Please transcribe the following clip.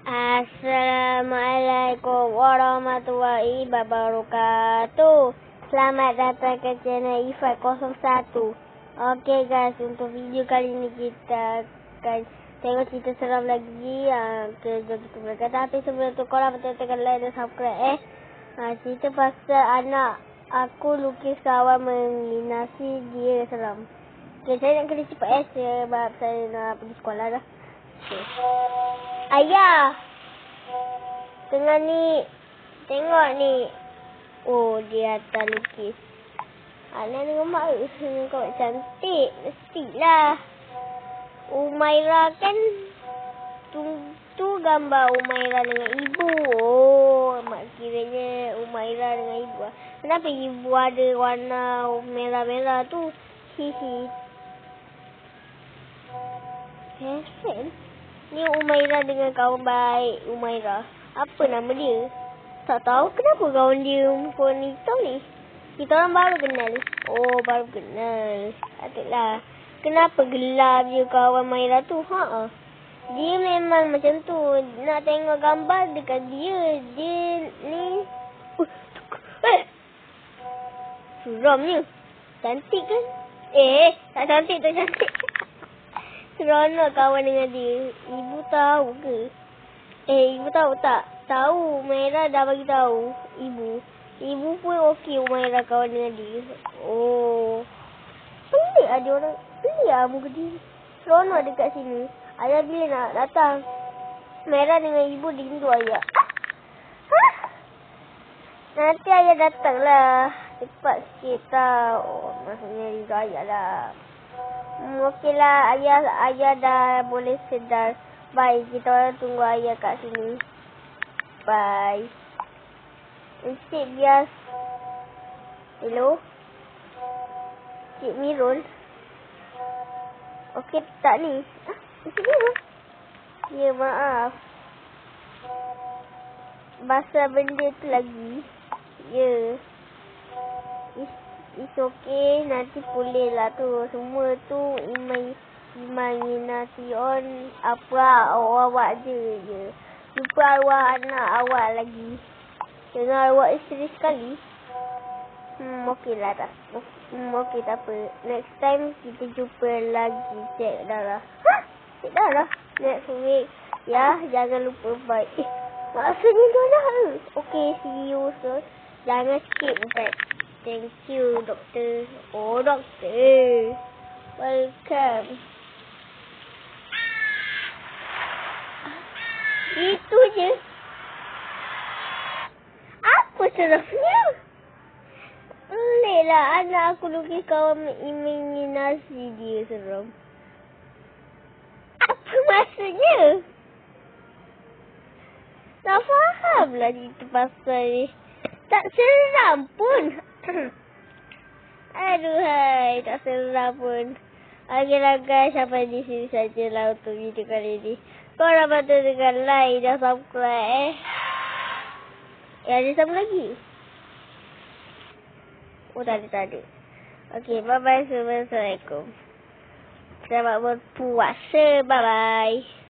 Assalamualaikum warahmatullahi wabarakatuh. Selamat datang ke channel Ifat 01. Okey guys, untuk video kali ni kita akan tengok cerita seram lagi ke jom kita berkata. Tapi sebelum tu korang betul-betul like dan subscribe cerita pasal anak aku lukis kawan menginasi dia seram. Okay, saya nak kena cepat sebab saya nak pergi sekolah dah. Okay. Ayah, tengah ni, tengok ni. Oh, dia atas lukis. Anak dengan mak kau cantik. Mestilah. Umairah kan, tu gambar Umairah dengan ibu. Oh, mak kiranya Umairah dengan ibu. Kenapa ibu ada warna merah-merah tu? Hihi. Heaven? Ni Umairah dengan kawan baik Umairah. Apa nama dia? Tak tahu kenapa kawan dia phone hitam ni. Kita orang baru kenal. Oh, baru kenal. Patutlah. Kenapa gelap je kawan Umairah tu? Dia memang macam tu. Nak tengok gambar dekat dia. Dia ni. Seramnya. Cantik kan? Tak cantik, tak cantik. Seronok kawan dengan dia. Ibu tahu ke? Ibu tahu tak? Tahu. Umairah dah bagi tahu ibu. Ibu pun okey Umairah kawan dengan dia. Oh. Pelik lah dia orang. Pelik lah muka dia. Seronok dekat sini. Ayah bila nak datang? Umairah dengan ibu rindu ayah. Nanti ayah datang lah. Cepat sikit tau. Oh, maksudnya rindu ayah lah. Okeylah, ayah dah boleh sedar. Bye, kita orang tunggu ayah kat sini. Bye. Encik bias. Hello? Cik Mirul. Okey tak ni? Encik Mirul? Ya, maaf. Pasal benda tu lagi. Ya. It's okay, nanti pulih lah tu. Semua tu imagination apa awak je. Lupa arwah anak awak lagi. Dengan arwah isteri sekali. Okey lah tak. Okey tak apa. Next time kita jumpa lagi. Cek darah. Cek darah? Next week. Ya, jangan lupa bye. Maksudnya darah ke? Okey, see you soon. Jangan skip back. Thank you, doktor. Oh, doktor. Welcome. Itu je. Apa serafnya? Peliklah anak aku lukis kawan imaginasi dia seram. Apa maksudnya? Tak faham lah itu pasal ni. Tak seram pun. Aduhai, tak seram pun. Okeylah guys, sampai di sini sajalah untuk video kali ni. Korang patut dengan like dan subscribe ada sama lagi? Oh, tak ada. Okey, bye-bye. Assalamualaikum. Selamat berpuasa. Bye-bye.